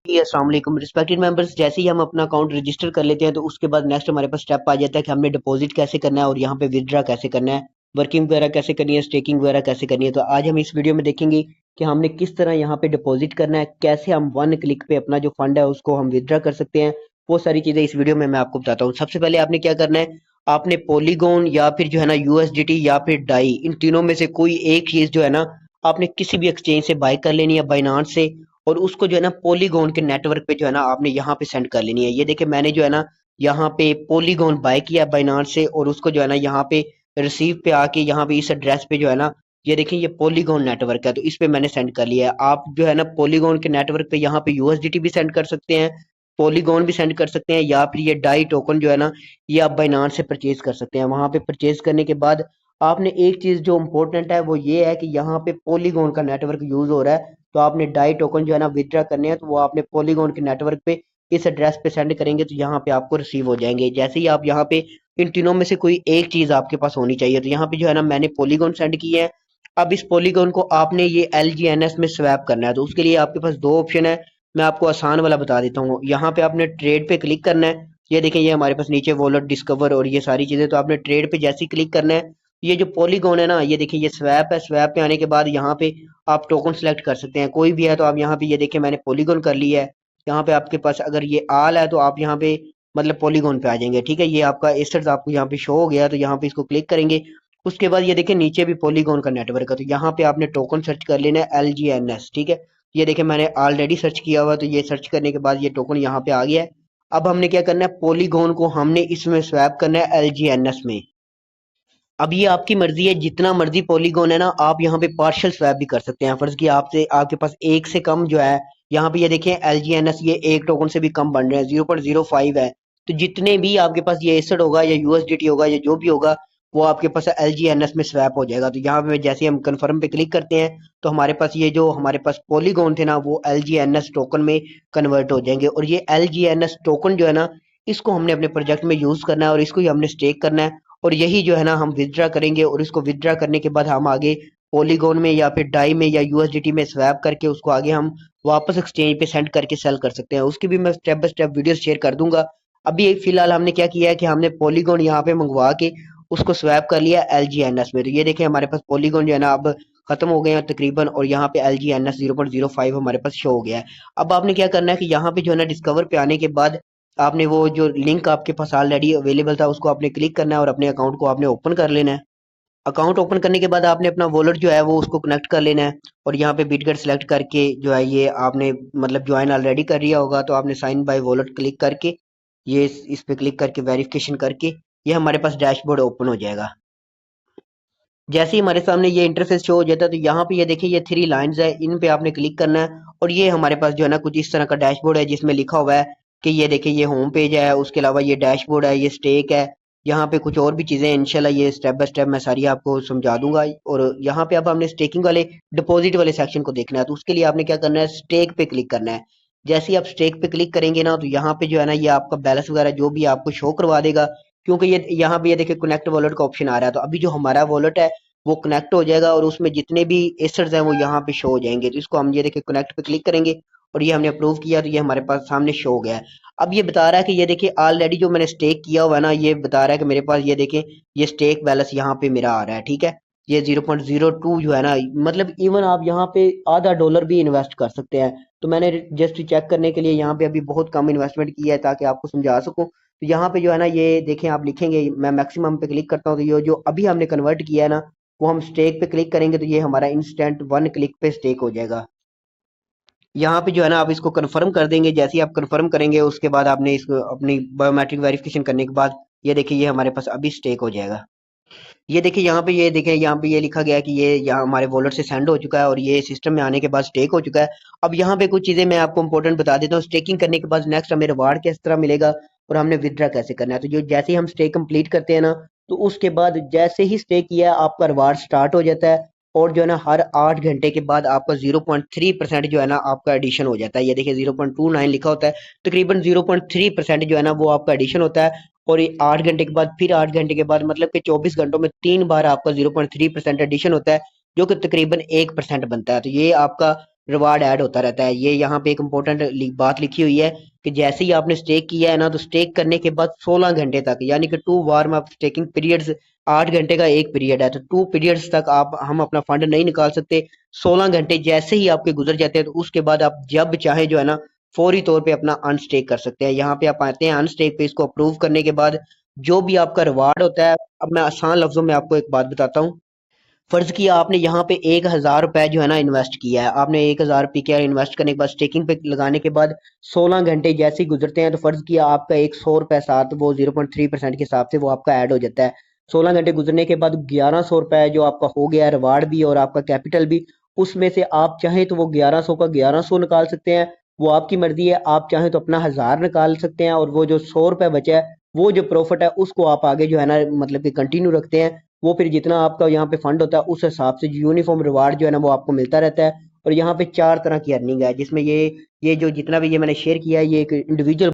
जी, अस्सलाम वालेकुम respected members. जैसे ही हम अपना अकाउंट रजिस्टर कर लेते हैं तो उसके बाद नेक्स्ट हमारे पास स्टेप आ जाता है कि हमने डिपॉजिट कैसे करना है और यहाँ पे विदड्रा कैसे करना है, वर्किंग वगैरह कैसे करनी है, स्टेकिंग वगैरह कैसे करनी है। तो आज हम इस वीडियो में देखेंगे कि हमने किस तरह यहाँ पे डिपॉजिट करना है, कैसे हम वन क्लिक पे अपना जो फंड है उसको हम विदड्रा कर सकते हैं। वो सारी चीजें इस वीडियो में मैं आपको बताता हूँ। सबसे पहले आपने क्या करना है, आपने पॉलीगॉन या फिर जो है ना यूएसडीटी या फिर डाई, इन तीनों में से कोई एक चीज जो है ना आपने किसी भी एक्सचेंज से बाय कर लेनी है, बाइनांस से, और उसको जो है ना पॉलीगॉन के नेटवर्क पे जो है ना आपने यहाँ पे सेंड कर लेनी है। ये देखिए मैंने जो है ना यहाँ पे पॉलीगॉन बाय किया बाइनांस से, और उसको जो है ना यहाँ पे रिसीव पे आके यहाँ पे इस एड्रेस पे जो है ना, ये देखिए ये पॉलीगॉन नेटवर्क है तो इस पे मैंने सेंड कर लिया है। आप जो है ना पॉलीगॉन के नेटवर्क पे यहाँ पे यूएसडीटी भी सेंड कर सकते हैं, पॉलीगॉन भी सेंड कर सकते हैं, या फिर ये डाई टोकन जो है ना ये आप बाइनांस से परचेज कर सकते हैं। वहां पे परचेज करने के बाद आपने एक चीज जो इम्पोर्टेंट है वो ये है कि यहाँ पे पॉलीगॉन का नेटवर्क यूज हो रहा है, तो आपने डाई टोकन जो है ना विदड्रा करने हैं तो वो आपने पॉलीगॉन के नेटवर्क पे इस एड्रेस पे सेंड करेंगे तो यहाँ पे आपको रिसीव हो जाएंगे। जैसे ही आप यहाँ पे इन तीनों में से कोई एक चीज आपके पास होनी चाहिए, तो यहाँ पे जो है ना मैंने पॉलीगॉन सेंड किए हैं। अब इस पॉलीगॉन को आपने ये LGNS में स्वैप करना है, तो उसके लिए आपके पास दो ऑप्शन है। मैं आपको आसान वाला बता देता हूँ। यहाँ पे आपने ट्रेड पे क्लिक करना है। ये देखें ये हमारे पास नीचे वॉलेट डिस्कवर और ये सारी चीजें, तो आपने ट्रेड पे जैसे ही क्लिक करना है, ये जो पॉलीगॉन है ना, ये देखिए ये स्वैप है। स्वैप पे आने के बाद यहाँ पे आप टोकन सेलेक्ट कर सकते हैं, कोई भी है। तो आप यहाँ पे ये देखिए मैंने पॉलीगॉन कर लिया है। यहाँ पे आपके पास अगर ये आल है तो आप यहाँ पे मतलब पॉलीगॉन पे आ जाएंगे। ठीक है, ये आपका एसेट्स आपको यहाँ पे शो हो गया, तो यहाँ पे इसको क्लिक करेंगे। उसके बाद ये देखिए नीचे भी पॉलीगॉन का नेटवर्क है, तो यहाँ पे आपने टोकन सर्च कर लेना है LGNS। ठीक है, ये देखिए मैंने ऑलरेडी सर्च किया हुआ, तो ये सर्च करने के बाद ये टोकन यहाँ पे आ गया है। अब हमने क्या करना है, पॉलीगॉन को हमने इसमें स्वैप करना है LGNS में। अब ये आपकी मर्जी है, जितना मर्जी पॉलीगॉन है ना, आप यहाँ पे पार्शियल स्वैप भी कर सकते हैं। फर्ज की आपसे आपके पास एक से कम जो है, यहाँ पे ये देखें LGNS ये एक टोकन से भी कम बन रहे हैं, 0.05 है। तो जितने भी आपके पास ये एसेट होगा या यूएसडीटी होगा या जो भी होगा, वो आपके पास LGNS में स्वैप हो जाएगा। तो यहाँ पे जैसे हम कंफर्म पे क्लिक करते हैं तो हमारे पास ये जो हमारे पास पॉलीगॉन थे ना वो LGNS टोकन में कन्वर्ट हो जाएंगे। और ये LGNS टोकन जो है ना, इसको हमने अपने प्रोजेक्ट में यूज करना है और इसको ही हमने स्टेक करना है। और यही जो है ना हम विदड्रा करेंगे, और इसको विदड्रा करने के बाद हम आगे पॉलीगॉन में या फिर डाई में या यूएसडीटी में स्वैप करके उसको आगे हम वापस एक्सचेंज पे सेंड करके सेल कर सकते हैं। उसकी भी मैं step by step video share कर दूंगा। अभी फिलहाल हमने क्या किया है कि हमने पॉलीगॉन यहाँ पे मंगवा के उसको स्वैप कर लिया LGNS में। तो ये देखें हमारे पास पॉलीगॉन जो है ना अब खत्म हो गए हैं तकरीबन, और यहाँ पे LGNS 0.05 हमारे पास शो हो गया है। अब आपने क्या करना है कि यहाँ पे जो है ना डिस्कवर पे आने के बाद आपने वो जो लिंक आपके पास ऑलरेडी अवेलेबल था उसको आपने क्लिक करना है और अपने अकाउंट को आपने ओपन कर लेना है। अकाउंट ओपन करने के बाद आपने अपना वॉलेट जो है वो उसको कनेक्ट कर लेना है, और यहाँ पे बिटगेट सेलेक्ट करके जो है ये आपने मतलब ज्वाइन ऑलरेडी कर लिया होगा, तो आपने साइन बाय वॉलेट क्लिक करके ये इस पे क्लिक करके वेरिफिकेशन करके ये हमारे पास डैशबोर्ड ओपन हो जाएगा। जैसे ही हमारे सामने ये इंटरफेस शो हो जाता है तो यहाँ पे ये देखिए ये थ्री लाइंस है, इन पे आपने क्लिक करना है। और ये हमारे पास जो है ना कुछ इस तरह का डैशबोर्ड है जिसमें लिखा हुआ है कि ये देखिए ये होम पेज है, उसके अलावा ये डैशबोर्ड है, ये स्टेक है। यहाँ पे कुछ और भी चीजें हैं, इंशाल्लाह ये स्टेप बाय स्टेप मैं सारी आपको समझा दूंगा। और यहाँ पे अब हमने स्टेकिंग वाले डिपॉजिट वाले सेक्शन को देखना है, तो उसके लिए आपने क्या करना है, स्टेक पे क्लिक करना है। जैसे ही आप स्टेक पे क्लिक करेंगे ना, तो यहाँ पे जो है ना ये आपका बैलेंस वगैरह जो भी आपको शो करवा देगा, क्योंकि ये यहाँ पे ये देखिए कनेक्ट वॉलेट का ऑप्शन आ रहा है। तो अभी जो हमारा वॉलेट है वो कनेक्ट हो जाएगा और उसमें जितने भी एसेट्स हैं वो यहाँ पे शो हो जाएंगे। तो इसको हम ये देखिए कनेक्ट पे क्लिक करेंगे और ये हमने अप्रूव किया, तो ये हमारे पास सामने शो हो गया है। अब ये बता रहा है कि ये देखिए ऑलरेडी जो मैंने स्टेक किया हुआ है ना, ये बता रहा है कि मेरे पास ये देखें ये स्टेक बैलेंस यहाँ पे मेरा आ रहा है। ठीक है, ये 0.02 जो है ना, मतलब इवन आप यहाँ पे आधा डॉलर भी इन्वेस्ट कर सकते हैं। तो मैंने जस्ट चेक करने के लिए यहाँ पे अभी बहुत कम इन्वेस्टमेंट किया है ताकि आपको समझा सकूं। तो यहाँ पे जो है ना ये देखें आप लिखेंगे, मैं मैक्सिमम पे क्लिक करता हूँ, तो ये जो अभी हमने कन्वर्ट किया है ना वो हम स्टेक पे क्लिक करेंगे तो ये हमारा इंस्टेंट वन क्लिक पे स्टेक हो जाएगा। यहाँ पे जो है ना आप इसको कंफर्म कर देंगे। जैसे ही आप कंफर्म करेंगे उसके बाद आपने इसको अपनी बायोमेट्रिक वेरिफिकेशन करने के बाद ये देखिए ये हमारे पास अभी स्टेक हो जाएगा। ये देखिए यहाँ पे ये देखें यहाँ पे ये लिखा गया है कि ये यहाँ हमारे वॉलेट से सेंड हो चुका है और ये सिस्टम में आने के बाद स्टेक हो चुका है। अब यहाँ पे कुछ चीजें मैं आपको इंपॉर्टेंट बता देता हूँ। स्टेकिंग करने के बाद नेक्स्ट हमें रिवार्ड किस तरह मिलेगा और हमने विदड्रा कैसे करना है। तो जो जैसे ही हम स्टेक कंप्लीट करते हैं ना, तो उसके बाद जैसे ही स्टेक किया आपका रिवार्ड स्टार्ट हो जाता है, और जो है ना हर 8 घंटे के बाद आपका 0.3% जो है ना आपका एडिशन हो जाता है। ये देखिए 0.29 लिखा होता है, तकरीबन 0.3% जो है ना वो आपका एडिशन होता है। और ये 8 घंटे के बाद फिर 8 घंटे के बाद मतलब कि 24 घंटों में 3 बार आपका 0.3% एडिशन होता है, जो कि तकरीबन 1% बनता है। तो ये आपका रिवार्ड ऐड होता रहता है। ये यहाँ पे एक इंपॉर्टेंट बात लिखी हुई है कि जैसे ही आपने स्टेक किया है ना, तो स्टेक करने के बाद 16 घंटे तक, यानी कि 2 वार्म अप स्टेकिंग पीरियड्स, 8 घंटे का एक पीरियड है, तो 2 पीरियड्स तक आप हम अपना फंड नहीं निकाल सकते। 16 घंटे जैसे ही आपके गुजर जाते हैं तो उसके बाद आप जब चाहे जो है ना फौरी तौर पे अपना अनस्टेक कर सकते हैं। यहाँ पे आप आते हैं अनस्टेक पे, इसको अप्रूव करने के बाद जो भी आपका रिवार्ड होता है, अब मैं आसान लफ्जों में आपको एक बात बताता हूँ। फर्ज किया आपने यहाँ पे 1,000 रुपए जो है ना इन्वेस्ट किया है, आपने 1,000 रुपये किया इन्वेस्ट करने के बाद, स्टेकिंग पे लगाने के बाद 16 घंटे जैसे ही गुजरते हैं तो फर्ज किया आपका एक 100 रुपए साथ वो 0.3% के हिसाब से वो आपका ऐड हो जाता है। 16 घंटे गुजरने के बाद 1,100 रुपए जो आपका हो गया रिवार्ड भी और आपका कैपिटल भी, उसमें से आप चाहें तो वो 1,100 का 1,100 निकाल सकते हैं, वो आपकी मर्जी है। आप चाहें तो अपना 1,000 निकाल सकते हैं और वो जो 100 रुपए बचा है वो जो प्रॉफिट है उसको आप आगे जो है ना मतलब कि कंटिन्यू रखते हैं। वो फिर जितना आपका यहाँ पे फंड होता है उस हिसाब से यूनिफॉर्म रिवार्ड जो है ना वो आपको मिलता रहता है। और यहाँ पे 4 तरह की अर्निंग है, जिसमें ये जो जितना भी ये मैंने शेयर किया है ये एक इंडिविजुअल